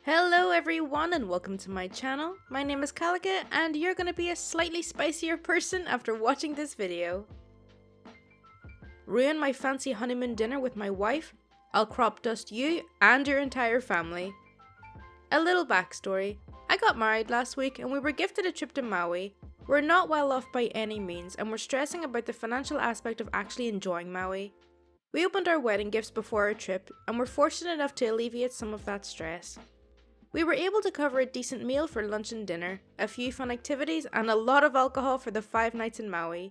Hello everyone and welcome to my channel. My name is Kalika and you're going to be a slightly spicier person after watching this video. Ruin my fancy honeymoon dinner with my wife? I'll crop dust you and your entire family. A little backstory. I got married last week and we were gifted a trip to Maui. We're not well off by any means and we're stressing about the financial aspect of actually enjoying Maui. We opened our wedding gifts before our trip and were fortunate enough to alleviate some of that stress. We were able to cover a decent meal for lunch and dinner, a few fun activities, and a lot of alcohol for the 5 nights in Maui.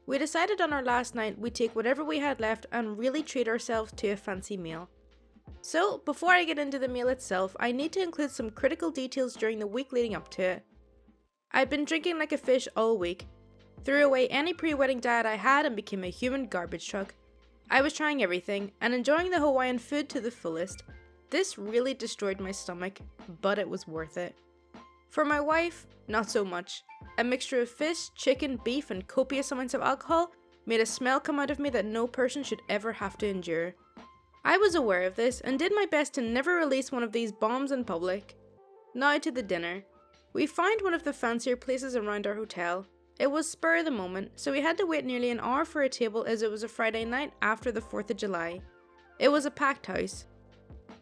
We decided on our last night we'd take whatever we had left and really treat ourselves to a fancy meal. So, before I get into the meal itself, I need to include some critical details during the week leading up to it. I'd been drinking like a fish all week, threw away any pre-wedding diet I had and became a human garbage truck. I was trying everything and enjoying the Hawaiian food to the fullest. This really destroyed my stomach, but it was worth it. For my wife, not so much. A mixture of fish, chicken, beef, and copious amounts of alcohol made a smell come out of me that no person should ever have to endure. I was aware of this and did my best to never release one of these bombs in public. Now to the dinner. We found one of the fancier places around our hotel. It was spur of the moment, so we had to wait nearly an hour for a table as it was a Friday night after the 4th of July. It was a packed house.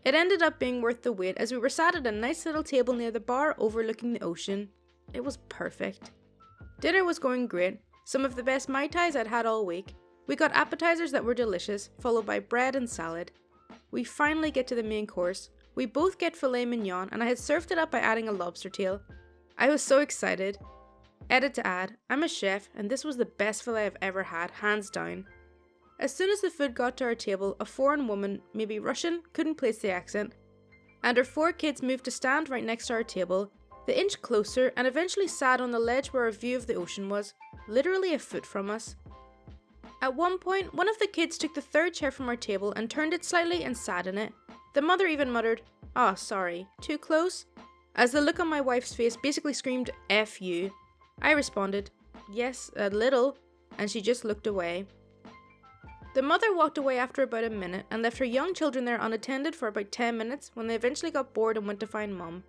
It ended up being worth the wait as we were sat at a nice little table near the bar overlooking the ocean. It was perfect. Dinner was going great, some of the best Mai Tais I'd had all week. We got appetizers that were delicious, followed by bread and salad. We finally get to the main course. We both get filet mignon and I had served it up by adding a lobster tail. I was so excited. Edit to add, I'm a chef and this was the best filet I've ever had, hands down. As soon as the food got to our table, a foreign woman, maybe Russian, couldn't place the accent, and her 4 kids moved to stand right next to our table. They inched closer and eventually sat on the ledge where our view of the ocean was, literally a foot from us. At one point, one of the kids took the 3rd chair from our table and turned it slightly and sat in it. The mother even muttered, "Oh, sorry, too close?" as the look on my wife's face basically screamed, "F you." I responded, "Yes, a little," and she just looked away. The mother walked away after about a minute and left her young children there unattended for about 10 minutes when they eventually got bored and went to find Mum.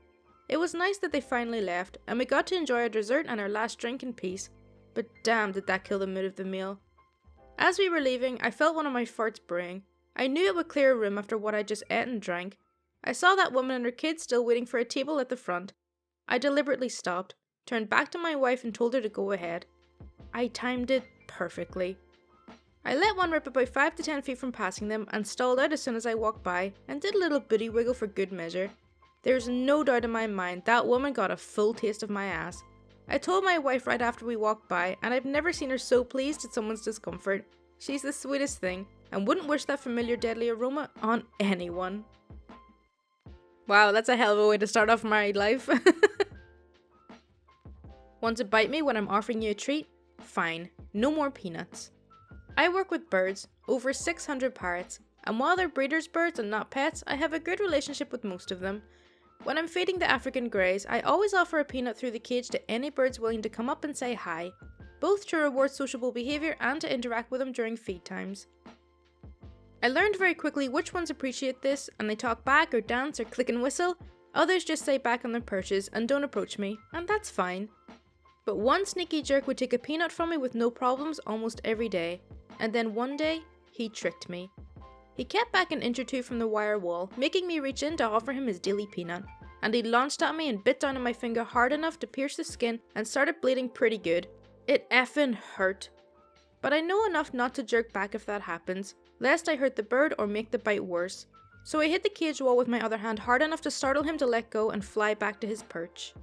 It was nice that they finally left and we got to enjoy our dessert and our last drink in peace, but damn did that kill the mood of the meal. As we were leaving, I felt one of my farts brewing. I knew it would clear a room after what I just ate and drank. I saw that woman and her kids still waiting for a table at the front. I deliberately stopped, turned back to my wife and told her to go ahead. I timed it perfectly. I let one rip about 5 to 10 feet from passing them and stalled out as soon as I walked by and did a little booty wiggle for good measure. There's no doubt in my mind that woman got a full taste of my ass. I told my wife right after we walked by and I've never seen her so pleased at someone's discomfort. She's the sweetest thing and wouldn't wish that familiar deadly aroma on anyone. Wow, that's a hell of a way to start off married life. Want to bite me when I'm offering you a treat? Fine, no more peanuts. I work with birds, over 600 parrots, and while they're breeders' birds and not pets, I have a good relationship with most of them. When I'm feeding the African greys, I always offer a peanut through the cage to any birds willing to come up and say hi, both to reward sociable behaviour and to interact with them during feed times. I learned very quickly which ones appreciate this, and they talk back or dance or click and whistle. Others just stay back on their perches and don't approach me, and that's fine. But one sneaky jerk would take a peanut from me with no problems almost every day. And then one day, he tricked me. He kept back an inch or 2 from the wire wall, making me reach in to offer him his daily peanut. And he launched at me and bit down on my finger hard enough to pierce the skin and started bleeding pretty good. It effing hurt. But I know enough not to jerk back if that happens, lest I hurt the bird or make the bite worse. So I hit the cage wall with my other hand hard enough to startle him to let go and fly back to his perch.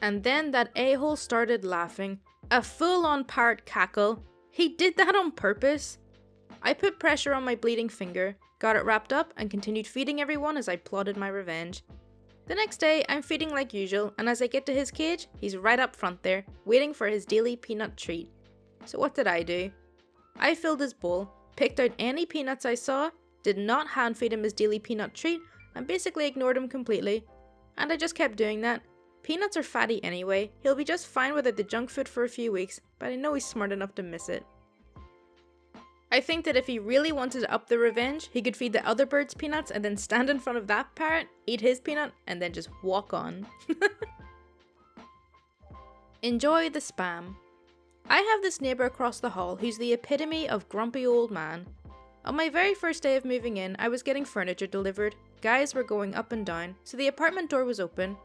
And then that a-hole started laughing. A full-on parrot cackle. He did that on purpose. I put pressure on my bleeding finger, got it wrapped up, and continued feeding everyone as I plotted my revenge. The next day, I'm feeding like usual, and as I get to his cage, he's right up front there, waiting for his daily peanut treat. So what did I do? I filled his bowl, picked out any peanuts I saw, did not hand feed him his daily peanut treat, and basically ignored him completely. And I just kept doing that. Peanuts are fatty anyway, he'll be just fine without the junk food for a few weeks, but I know he's smart enough to miss it. I think that if he really wanted to up the revenge, he could feed the other birds peanuts and then stand in front of that parrot, eat his peanut, and then just walk on. Enjoy the spam. I have this neighbour across the hall who's the epitome of grumpy old man. On my very first day of moving in, I was getting furniture delivered. Guys were going up and down, so the apartment door was open.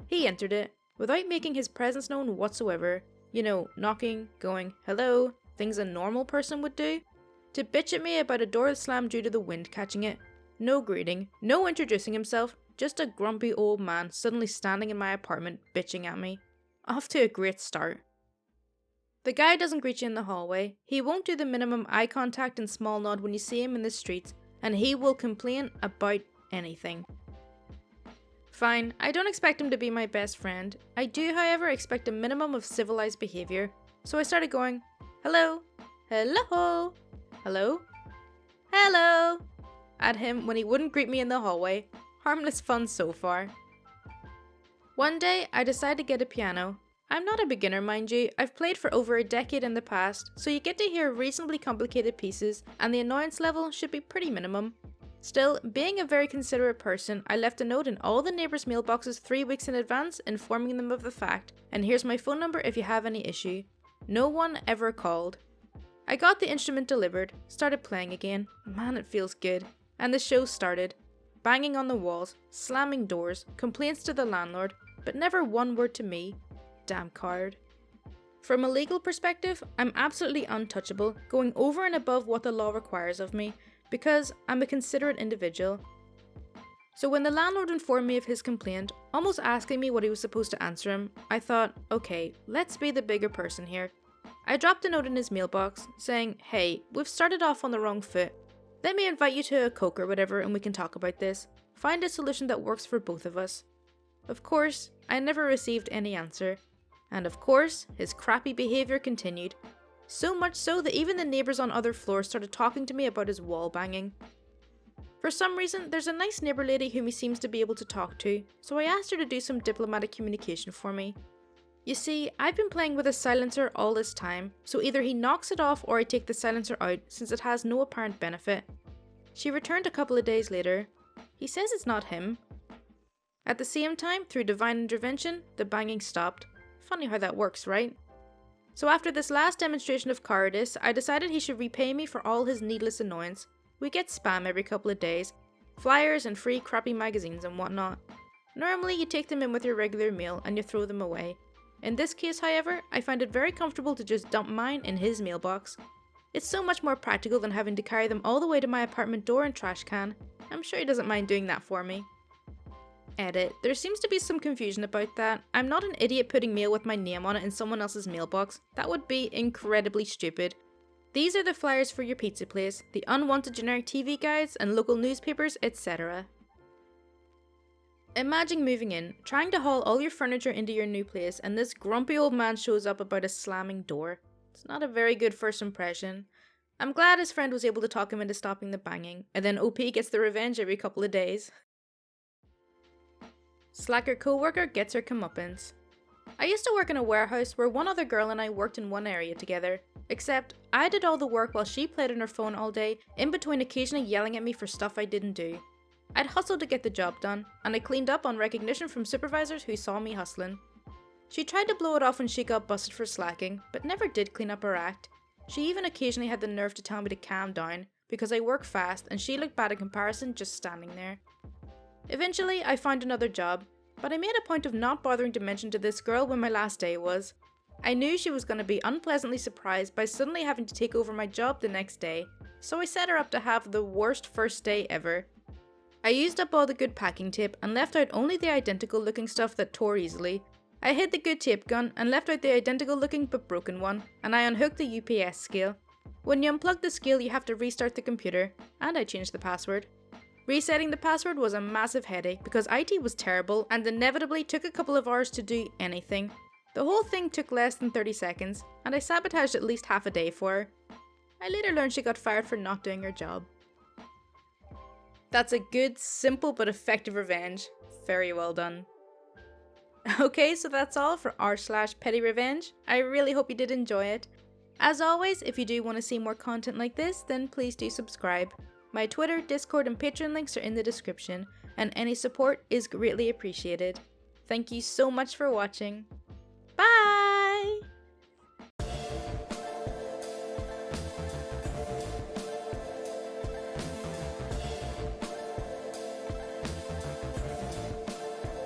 He entered it, without making his presence known whatsoever. You know, knocking, going, hello, things a normal person would do. To bitch at me about a door slammed due to the wind catching it. No greeting, no introducing himself, just a grumpy old man suddenly standing in my apartment bitching at me. Off to a great start. The guy doesn't greet you in the hallway, he won't do the minimum eye contact and small nod when you see him in the streets, and he will complain about anything. Fine, I don't expect him to be my best friend. I do, however, expect a minimum of civilized behaviour, so I started going, hello, hello, hello, hello, at him when he wouldn't greet me in the hallway. Harmless fun so far. One day, I decided to get a piano. I'm not a beginner, mind you, I've played for over a decade in the past, so you get to hear reasonably complicated pieces, and the annoyance level should be pretty minimum. Still, being a very considerate person, I left a note in all the neighbours' mailboxes 3 weeks in advance, informing them of the fact, and here's my phone number if you have any issue. No one ever called. I got the instrument delivered, started playing again, man it feels good, and the show started. Banging on the walls, slamming doors, complaints to the landlord, but never one word to me. Damn card. From a legal perspective, I'm absolutely untouchable, going over and above what the law requires of me, because I'm a considerate individual. So when the landlord informed me of his complaint, almost asking me what he was supposed to answer him, I thought, okay, let's be the bigger person here. I dropped a note in his mailbox, saying, hey, we've started off on the wrong foot. Let me invite you to a Coke or whatever and we can talk about this. Find a solution that works for both of us. Of course, I never received any answer. And of course, his crappy behaviour continued. So much so that even the neighbours on other floors started talking to me about his wall banging. For some reason, there's a nice neighbour lady whom he seems to be able to talk to, so I asked her to do some diplomatic communication for me. You see, I've been playing with a silencer all this time, so either he knocks it off or I take the silencer out since it has no apparent benefit. She returned a couple of days later. He says it's not him. At the same time, through divine intervention, the banging stopped. Funny how that works, right? So after this last demonstration of cowardice, I decided he should repay me for all his needless annoyance. We get spam every couple of days, flyers and free crappy magazines and whatnot. Normally you take them in with your regular meal and you throw them away. In this case, however, I find it very comfortable to just dump mine in his mailbox. It's so much more practical than having to carry them all the way to my apartment door and trash can. I'm sure he doesn't mind doing that for me. Edit. There seems to be some confusion about that. I'm not an idiot putting mail with my name on it in someone else's mailbox. That would be incredibly stupid. These are the flyers for your pizza place, the unwanted generic TV guides and local newspapers, etc. Imagine moving in, trying to haul all your furniture into your new place, and this grumpy old man shows up about a slamming door. It's not a very good first impression. I'm glad his friend was able to talk him into stopping the banging, and then OP gets the revenge every couple of days. Slacker co-worker gets her comeuppance. I used to work in a warehouse where one other girl and I worked in one area together, except I did all the work while she played on her phone all day, in between occasionally yelling at me for stuff I didn't do. I'd hustled to get the job done, and I cleaned up on recognition from supervisors who saw me hustling. She tried to blow it off when she got busted for slacking, but never did clean up her act. She even occasionally had the nerve to tell me to calm down, because I work fast and she looked bad in comparison just standing there. Eventually, I found another job, but I made a point of not bothering to mention to this girl when my last day was. I knew she was going to be unpleasantly surprised by suddenly having to take over my job the next day, so I set her up to have the worst first day ever. I used up all the good packing tape and left out only the identical looking stuff that tore easily. I hid the good tape gun and left out the identical looking but broken one, and I unhooked the UPS scale. When you unplug the scale, you have to restart the computer, and I changed the password. Resetting the password was a massive headache because IT was terrible and inevitably took a couple of hours to do anything. The whole thing took less than 30 seconds, and I sabotaged at least half a day for her. I later learned she got fired for not doing her job. That's a good, simple but effective revenge. Very well done. Okay, so that's all for r/PettyRevenge. I really hope you did enjoy it. As always, if you do want to see more content like this, then please do subscribe. My Twitter, Discord, and Patreon links are in the description, and any support is greatly appreciated. Thank you so much for watching. Bye!